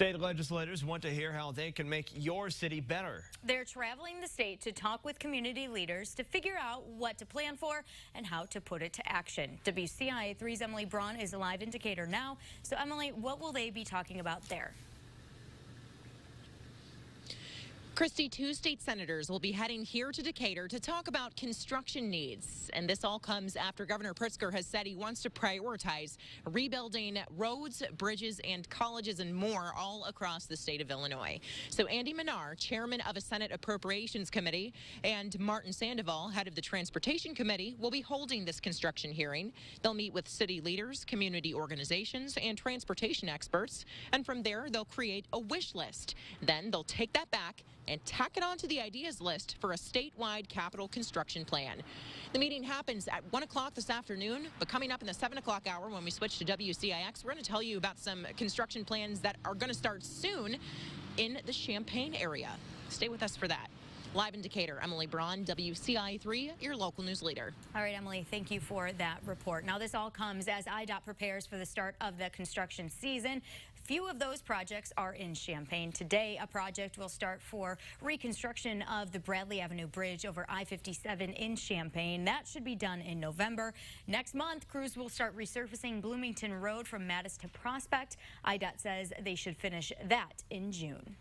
State legislators want to hear how they can make your city better. They're traveling the state to talk with community leaders to figure out what to plan for and how to put it to action. WCIA3's Emily Braun is a live indicator now. So Emily, what will they be talking about there? Christy, 2 state senators will be heading here to Decatur to talk about construction needs. And this all comes after Governor Pritzker has said he wants to prioritize rebuilding roads, bridges, and colleges and more all across the state of Illinois. So Andy Manar, chairman of a Senate Appropriations Committee, and Martin Sandoval, head of the Transportation Committee, will be holding this construction hearing. They'll meet with city leaders, community organizations, and transportation experts. And from there, they'll create a wish list. Then they'll take that back and tack it onto the ideas list for a statewide capital construction plan. The meeting happens at 1 o'clock this afternoon, but coming up in the 7 o'clock hour when we switch to WCIX, we're going to tell you about some construction plans that are going to start soon in the Champaign area. Stay with us for that. Live in Decatur, Emily Braun, WCIA3, your local news leader. All right, Emily, thank you for that report. Now, this all comes as IDOT prepares for the start of the construction season. Few of those projects are in Champaign. Today, a project will start for reconstruction of the Bradley Avenue Bridge over I-57 in Champaign. That should be done in November. Next month, crews will start resurfacing Bloomington Road from Mattis to Prospect. IDOT says they should finish that in June.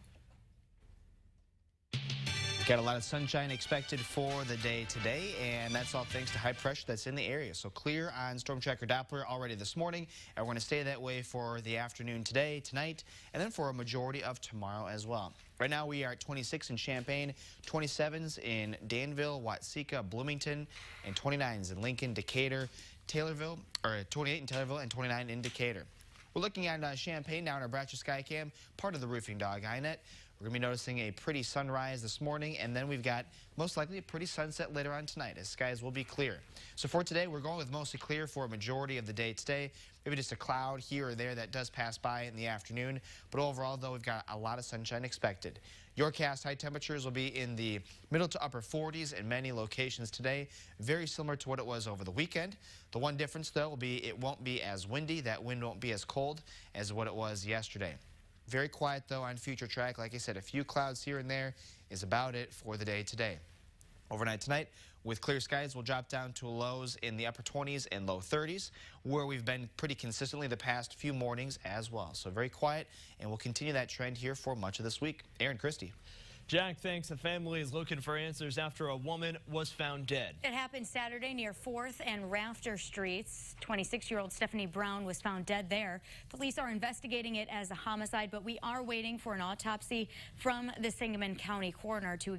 Got a lot of sunshine expected for the day today, and that's all thanks to high pressure that's in the area. So clear on Storm Tracker Doppler already this morning, and we're going to stay that way for the afternoon today, tonight, and then for a majority of tomorrow as well. Right now we are at 26 in Champaign, 27s in Danville, Watseka, Bloomington, and 29s in Lincoln, Decatur, Taylorville, or 28 in Taylorville and 29 in Decatur. We're looking at Champaign now in our Bratcher Skycam, part of the Roofing Dog iNet. We're going to be noticing a pretty sunrise this morning, and then we've got most likely a pretty sunset later on tonight as skies will be clear. So for today, we're going with mostly clear for a majority of the day today. Maybe just a cloud here or there that does pass by in the afternoon. But overall, though, we've got a lot of sunshine expected. Your cast high temperatures will be in the middle to upper 40s in many locations today. Very similar to what it was over the weekend. The one difference, though, will be it won't be as windy. That wind won't be as cold as what it was yesterday. Very quiet, though, on Future Track. Like I said, a few clouds here and there is about it for the day today. Overnight tonight, with clear skies, we'll drop down to lows in the upper 20s and low 30s, where we've been pretty consistently the past few mornings as well. So very quiet, and we'll continue that trend here for much of this week. Aaron, Christie. Jack, thanks. A family is looking for answers after a woman was found dead. It happened Saturday near 4th and Rafter Streets. 26-year-old Stephanie Brown was found dead there. Police are investigating it as a homicide, but we are waiting for an autopsy from the Sangamon County coroner to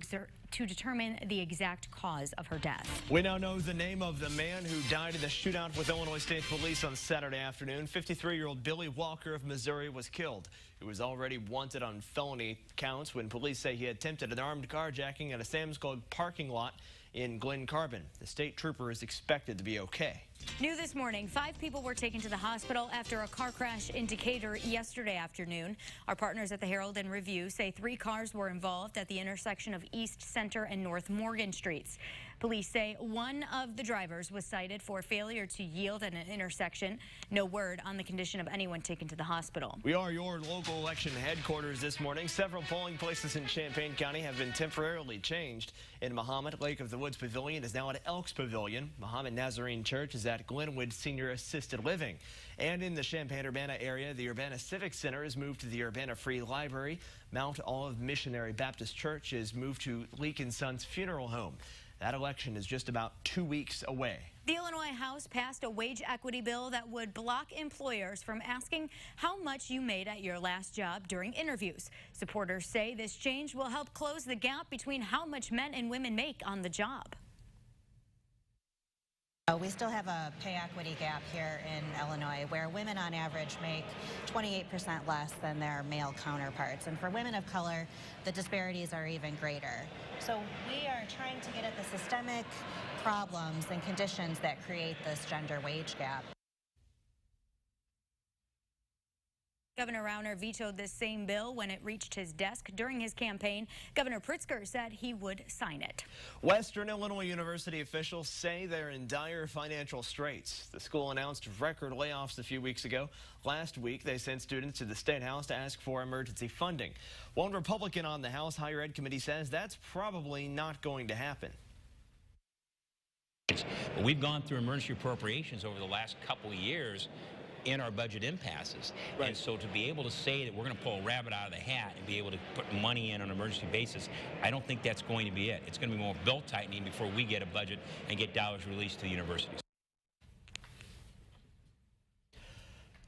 determine the exact cause of her death. We now know the name of the man who died in the shootout with Illinois State Police on Saturday afternoon. 53-year-old Billy Walker of Missouri was killed. He was already wanted on felony counts when police say he attempted an armed carjacking at a Sam's Club parking lot in Glen Carbon. The state trooper is expected to be okay. New this morning, 5 people were taken to the hospital after a car crash in Decatur yesterday afternoon. Our partners at the Herald and Review say 3 cars were involved at the intersection of East Center and North Morgan Streets. Police say one of the drivers was cited for failure to yield at an intersection. No word on the condition of anyone taken to the hospital. We are your local election headquarters this morning. Several polling places in Champaign County have been temporarily changed. In Mahomet, Lake of the Woods Pavilion is now at Elks Pavilion. Mahomet Nazarene Church is at Glenwood Senior Assisted Living. And in the Champaign-Urbana area, the Urbana Civic Center is moved to the Urbana Free Library. Mount Olive Missionary Baptist Church is moved to Leak & Sons Funeral Home. That election is just about 2 weeks away. The Illinois House passed a wage equity bill that would block employers from asking how much you made at your last job during interviews. Supporters say this change will help close the gap between how much men and women make on the job. We still have a pay equity gap here in Illinois where women on average make 28% less than their male counterparts. And for women of color, the disparities are even greater. So we are trying to get at the systemic problems and conditions that create this gender wage gap. Governor Rauner vetoed this same bill when it reached his desk during his campaign. Governor Pritzker said he would sign it. Western Illinois University officials say they're in dire financial straits. The school announced record layoffs a few weeks ago. Last week, they sent students to the State House to ask for emergency funding. One Republican on the House Higher Ed Committee says that's probably not going to happen. We've gone through emergency appropriations over the last couple of years in our budget impasses. Right. And so to be able to say that we're going to pull a rabbit out of the hat and be able to put money in on an emergency basis, I don't think that's going to be it. It's going to be more belt tightening before we get a budget and get dollars released to the universities.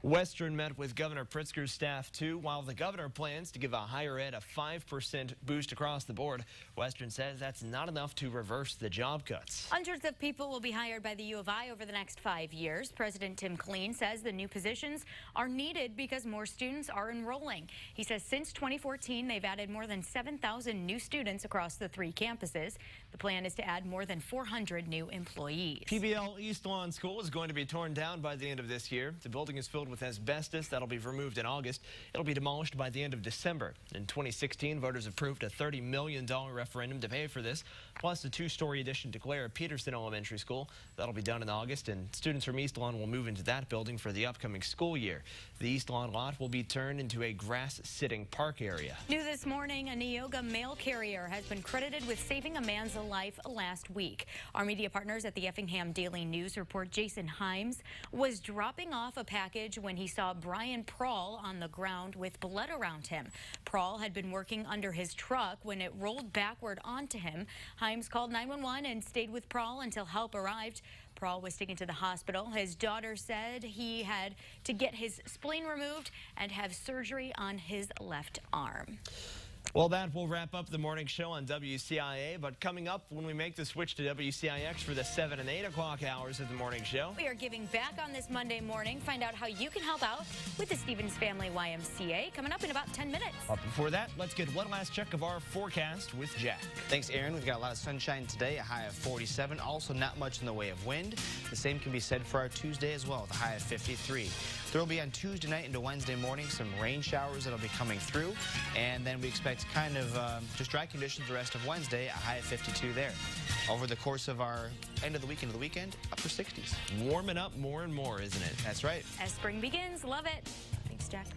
Western met with Governor Pritzker's staff, too. While the governor plans to give a higher ed a 5% boost across the board, Western says that's not enough to reverse the job cuts. Hundreds of people will be hired by the U of I over the next 5 years. President Tim Kleen says the new positions are needed because more students are enrolling. He says since 2014, they've added more than 7,000 new students across the 3 campuses. The plan is to add more than 400 new employees. PBL East Lawn School is going to be torn down by the end of this year. The building is filled with asbestos that'll be removed in August. It'll be demolished by the end of December. In 2016, voters approved a $30 million referendum to pay for this, plus a 2-story addition to Clara Peterson Elementary School. That'll be done in August, and students from East Lawn will move into that building for the upcoming school year. The East Lawn lot will be turned into a grass-sitting park area. New this morning, a Neoga mail carrier has been credited with saving a man's life last week. Our media partners at the Effingham Daily News report Jason Himes was dropping off a package when he saw Brian Prawl on the ground with blood around him. Prawl had been working under his truck when it rolled backward onto him. Himes called 911 and stayed with Prawl until help arrived. Prawl was taken to the hospital. His daughter said he had to get his spleen removed and have surgery on his left arm. Well, that will wrap up the morning show on WCIA, but coming up when we make the switch to WCIX for the 7 and 8 o'clock hours of the morning show. We are giving back on this Monday morning. Find out how you can help out with the Stevens Family YMCA coming up in about 10 minutes. But before that, let's get one last check of our forecast with Jack. Thanks, Aaron. We've got a lot of sunshine today, a high of 47. Also not much in the way of wind. The same can be said for our Tuesday as well, the high of 53. There will be on Tuesday night into Wednesday morning some rain showers that'll be coming through. And then we expect kind of just dry conditions the rest of Wednesday, a high of 52 there. Over the course of our end of the week into the weekend, upper 60s. Warming up more and more, isn't it? That's right. As spring begins, love it. Thanks, Jack.